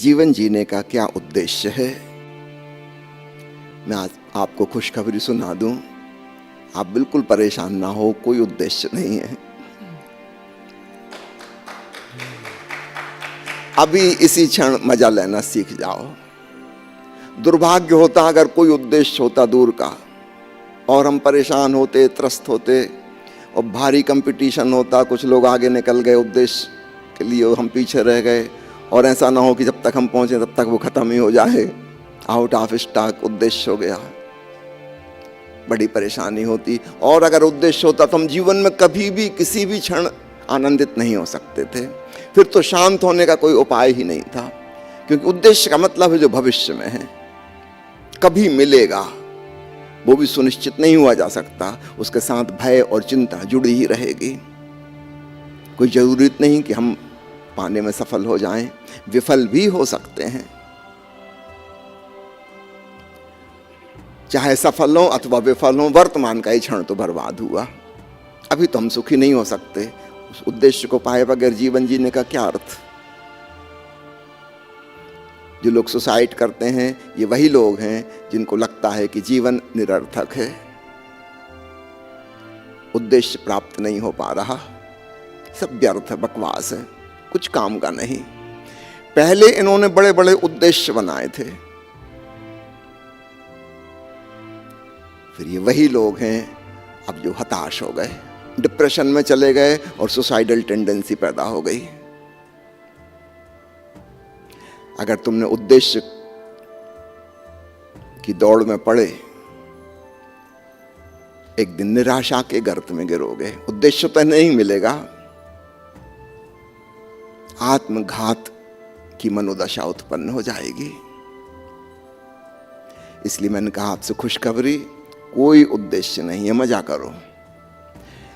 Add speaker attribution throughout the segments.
Speaker 1: जीवन जीने का क्या उद्देश्य है। मैं आज आपको खुशखबरी सुना दूं, आप बिल्कुल परेशान ना हो, कोई उद्देश्य नहीं है। अभी इसी क्षण मजा लेना सीख जाओ। दुर्भाग्य होता अगर कोई उद्देश्य होता दूर का और हम परेशान होते, त्रस्त होते और भारी कंपटीशन होता, कुछ लोग आगे निकल गए उद्देश्य के लिए और हम पीछे रह गए, और ऐसा ना हो कि जब तक हम पहुंचे तब तक वो खत्म ही हो जाए, आउट ऑफ स्टॉक उद्देश्य हो गया, बड़ी परेशानी होती। और अगर उद्देश्य होता तो हम जीवन में कभी भी किसी भी क्षण आनंदित नहीं हो सकते थे, फिर तो शांत होने का कोई उपाय ही नहीं था, क्योंकि उद्देश्य का मतलब है जो भविष्य में है, कभी मिलेगा वो भी सुनिश्चित नहीं हुआ जा सकता, उसके साथ भय और चिंता जुड़ी ही रहेगी। कोई जरूरत नहीं कि हम पाने में सफल हो जाएं, विफल भी हो सकते हैं। चाहे सफल हो अथवा विफल हो, वर्तमान का ही क्षण तो बर्बाद हुआ। अभी तो हम सुखी नहीं हो सकते। उस उद्देश्य को पाए बगैर जीवन जीने का क्या अर्थ। जो लोग सुसाइड करते हैं ये वही लोग हैं जिनको लगता है कि जीवन निरर्थक है, उद्देश्य प्राप्त नहीं हो पा रहा, सब व्यर्थ है, बकवास है, कुछ काम का नहीं। पहले इन्होंने बड़े बड़े उद्देश्य बनाए थे, फिर ये वही लोग हैं अब जो हताश हो गए, डिप्रेशन में चले गए और सुसाइडल टेंडेंसी पैदा हो गई। अगर तुमने उद्देश्य की दौड़ में पड़े, एक दिन निराशा के गर्त में गिरोगे। उद्देश्य तो नहीं मिलेगा, आत्मघात की मनोदशा उत्पन्न हो जाएगी। इसलिए मैंने कहा आपसे खुशखबरी, कोई उद्देश्य नहीं है, मजा करो।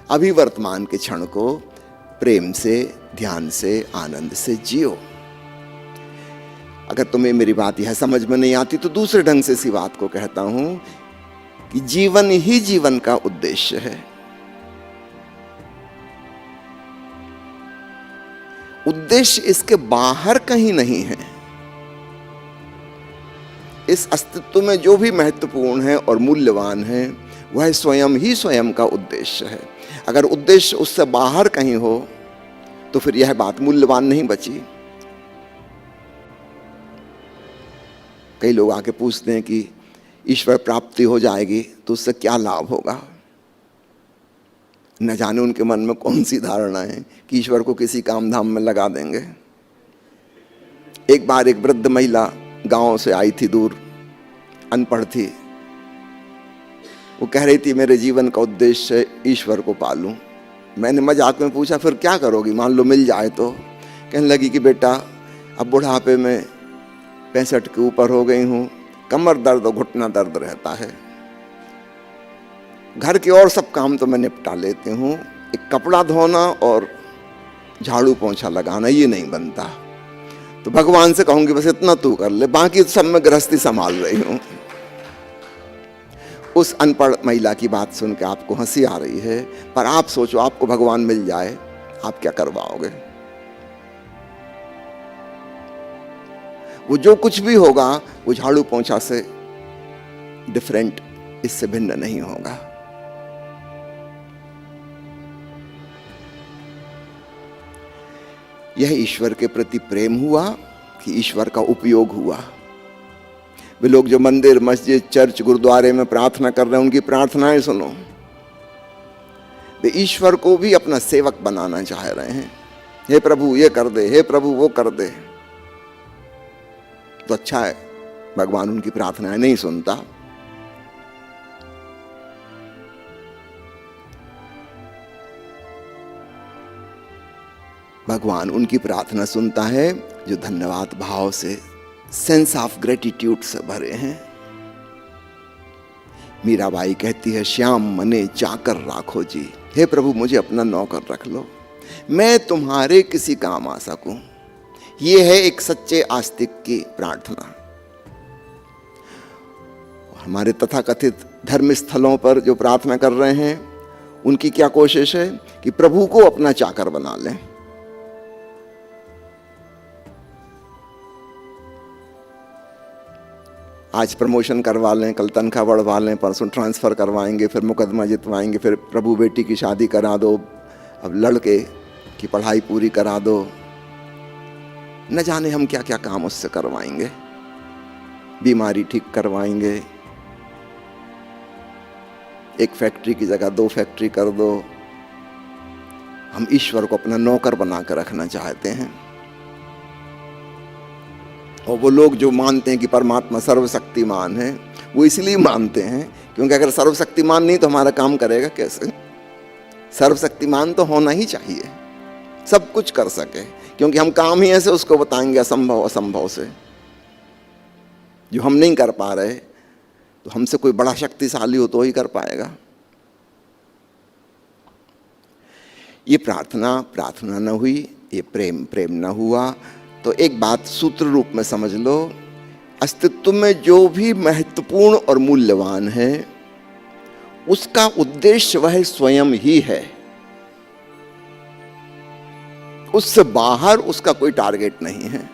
Speaker 1: अभी वर्तमान के क्षण को प्रेम से, ध्यान से, आनंद से जियो। अगर तुम्हें मेरी बात यह समझ में नहीं आती तो दूसरे ढंग से इसी बात को कहता हूं कि जीवन ही जीवन का उद्देश्य है। उद्देश्य इसके बाहर कहीं नहीं है। इस अस्तित्व में जो भी महत्वपूर्ण है और मूल्यवान है वह स्वयं ही स्वयं का उद्देश्य है। अगर उद्देश्य उससे बाहर कहीं हो तो फिर यह बात मूल्यवान नहीं बची। कई लोग आके पूछते हैं कि ईश्वर प्राप्ति हो जाएगी तो उससे क्या लाभ होगा। न जाने उनके मन में कौन सी धारणा है कि ईश्वर को किसी काम धाम में लगा देंगे। एक बार एक वृद्ध महिला गांव से आई थी, दूर, अनपढ़ थी। वो कह रही थी मेरे जीवन का उद्देश्य ईश्वर को पालूं। मैंने मजाक में पूछा फिर क्या करोगी, मान लो मिल जाए तो। कहने लगी कि बेटा अब बुढ़ापे में 65 के ऊपर हो गई हूं, कमर दर्द और घुटना दर्द रहता है, घर के और सब काम तो मैं निपटा लेती हूं, एक कपड़ा धोना और झाड़ू पोंछा लगाना ये नहीं बनता, तो भगवान से कहूंगी बस इतना तू कर ले, बाकी सब मैं गृहस्थी संभाल रही हूं। उस अनपढ़ महिला की बात सुन के आपको हंसी आ रही है, पर आप सोचो आपको भगवान मिल जाए, आप क्या करवाओगे। वो जो कुछ भी होगा वो झाड़ू पोंछा से डिफरेंट, इससे भिन्न नहीं होगा। यह ईश्वर के प्रति प्रेम हुआ कि ईश्वर का उपयोग हुआ। वे लोग जो मंदिर, मस्जिद, चर्च, गुरुद्वारे में प्रार्थना कर रहे हैं उनकी प्रार्थनाएं सुनो। वे ईश्वर को भी अपना सेवक बनाना चाह रहे हैं। हे प्रभु ये कर दे, हे प्रभु वो कर दे। तो अच्छा है, भगवान उनकी प्रार्थनाएं नहीं सुनता। भगवान उनकी प्रार्थना सुनता है जो धन्यवाद भाव से, सेंस ऑफ ग्रेटिट्यूड से भरे हैं। मीराबाई कहती है श्याम मने चाकर राखो जी, हे प्रभु मुझे अपना नौकर रख लो, मैं तुम्हारे किसी काम आ सकूं। ये है एक सच्चे आस्तिक की प्रार्थना। हमारे तथाकथित धर्म स्थलों पर जो प्रार्थना कर रहे हैं उनकी क्या कोशिश है कि प्रभु को अपना चाकर बना लें। आज प्रमोशन करवा लें, कल तनख्वाह बढ़वा लें, परसों ट्रांसफ़र करवाएंगे, फिर मुकदमा जितवाएंगे, फिर प्रभु बेटी की शादी करा दो, अब लड़के की पढ़ाई पूरी करा दो, न जाने हम क्या क्या काम उससे करवाएंगे, बीमारी ठीक करवाएंगे, एक फैक्ट्री की जगह 2 फैक्ट्री कर दो। हम ईश्वर को अपना नौकर बना कर रखना चाहते हैं। और वो लोग जो मानते हैं कि परमात्मा सर्वशक्तिमान है, वो इसलिए मानते हैं क्योंकि अगर सर्वशक्तिमान नहीं तो हमारा काम करेगा कैसे? सर्वशक्तिमान तो होना ही चाहिए, सब कुछ कर सके, क्योंकि हम काम ही ऐसे उसको बताएंगे असंभव असंभव से। जो हम नहीं कर पा रहे तो हमसे कोई बड़ा शक्तिशाली हो तो ही कर पाएगा। ये प्रार्थना प्रार्थना न हुई, ये प्रेम प्रेम न हुआ, तो एक बात सूत्र रूप में समझ लो, अस्तित्व में जो भी महत्वपूर्ण और मूल्यवान है उसका उद्देश्य वह स्वयं ही है, उससे बाहर उसका कोई टारगेट नहीं है।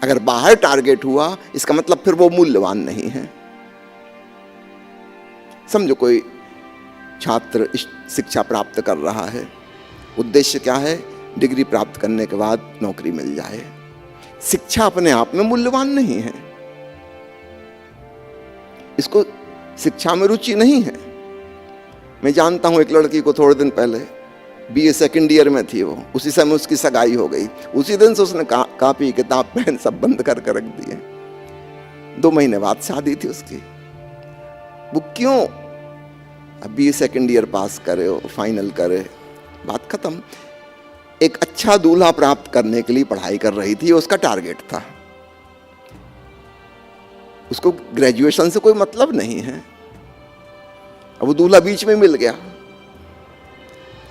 Speaker 1: अगर बाहर टारगेट हुआ इसका मतलब फिर वो मूल्यवान नहीं है। समझो कोई छात्र शिक्षा प्राप्त कर रहा है, उद्देश्य क्या है? डिग्री प्राप्त करने के बाद नौकरी मिल जाए। शिक्षा अपने आप में मूल्यवान नहीं है, इसको शिक्षा में रुचि नहीं है। मैं जानता हूं एक लड़की को, थोड़े दिन पहले बीए सेकंड ईयर में थी वो, उसी समय उसकी सगाई हो गई। उसी दिन से उसने कॉपी किताब पेन सब बंद करके रख दिए। 2 महीने बाद शादी थी उसकी। वो क्यों? अब बीए सेकंड ईयर पास करे, फाइनल करे, बात खत्म। एक अच्छा दूल्हा प्राप्त करने के लिए पढ़ाई कर रही थी, उसका टारगेट था। उसको ग्रेजुएशन से कोई मतलब नहीं है। अब वो दूल्हा बीच में मिल गया,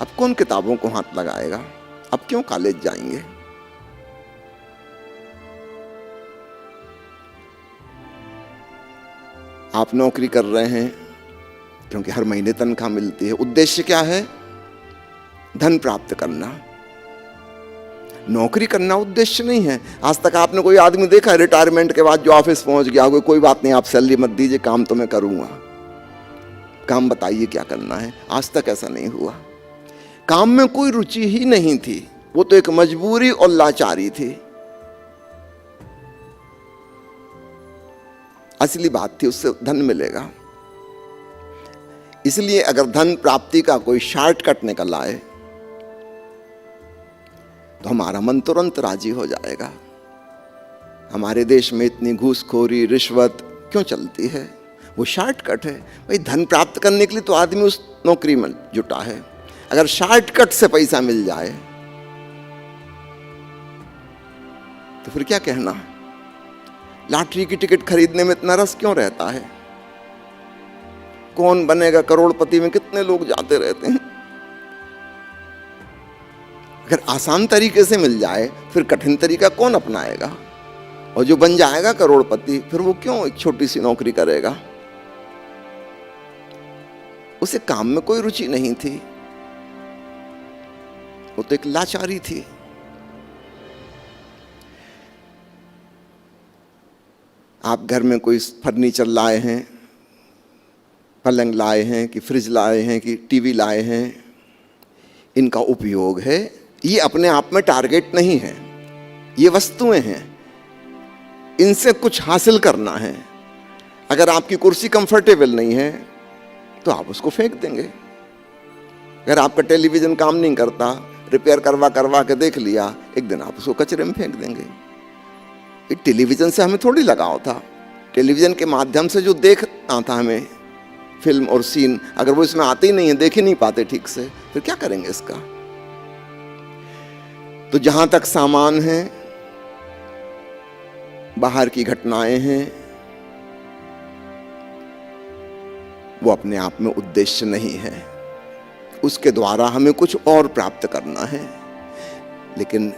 Speaker 1: अब कौन किताबों को हाथ लगाएगा? अब क्यों कॉलेज जाएंगे? आप नौकरी कर रहे हैं क्योंकि हर महीने तनख्वाह मिलती है। उद्देश्य क्या है? धन प्राप्त करना। नौकरी करना उद्देश्य नहीं है। आज तक आपने कोई आदमी देखा रिटायरमेंट के बाद जो ऑफिस पहुंच गया हो, कोई बात नहीं आप सैलरी मत दीजिए, काम तो मैं करूंगा, काम बताइए क्या करना है? आज तक ऐसा नहीं हुआ। काम में कोई रुचि ही नहीं थी, वो तो एक मजबूरी और लाचारी थी। असली बात थी उससे धन मिलेगा। इसलिए अगर धन प्राप्ति का कोई शॉर्टकट निकल आए तो हमारा मन तुरंत राजी हो जाएगा। हमारे देश में इतनी घूसखोरी रिश्वत क्यों चलती है? वो शॉर्टकट है। भाई धन प्राप्त करने के लिए तो आदमी उस नौकरी में जुटा है। अगर शॉर्टकट से पैसा मिल जाए तो फिर क्या कहना? लॉटरी की टिकट खरीदने में इतना रस क्यों रहता है? कौन बनेगा करोड़पति में कितने लोग जाते रहते हैं। अगर आसान तरीके से मिल जाए फिर कठिन तरीका कौन अपनाएगा? और जो बन जाएगा करोड़पति फिर वो क्यों एक छोटी सी नौकरी करेगा? उसे काम में कोई रुचि नहीं थी, वो तो एक लाचारी थी। आप घर में कोई फर्नीचर लाए हैं, पलंग लाए हैं कि फ्रिज लाए हैं कि टीवी लाए हैं, इनका उपयोग है, ये अपने आप में टारगेट नहीं है, ये वस्तुएं हैं, इनसे कुछ हासिल करना है। अगर आपकी कुर्सी कंफर्टेबल नहीं है तो आप उसको फेंक देंगे। अगर आपका टेलीविजन काम नहीं करता, रिपेयर करवा करवा के देख लिया, एक दिन आप उसको कचरे में फेंक देंगे। टेलीविजन से हमें थोड़ी लगाव था। टेलीविजन के माध्यम से जो देखना था हमें फिल्म और सीन, अगर वो इसमें आते ही नहीं है, देख ही नहीं पाते ठीक से, फिर क्या करेंगे इसका? तो जहां तक सामान है, बाहर की घटनाएं हैं, वो अपने आप में उद्देश्य नहीं है। उसके द्वारा हमें कुछ और प्राप्त करना है। लेकिन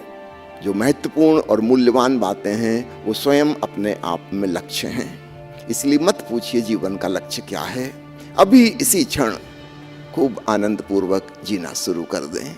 Speaker 1: जो महत्वपूर्ण और मूल्यवान बातें हैं वो स्वयं अपने आप में लक्ष्य हैं। इसलिए मत पूछिए जीवन का लक्ष्य क्या है, अभी इसी क्षण खूब आनंद पूर्वक जीना शुरू कर दें।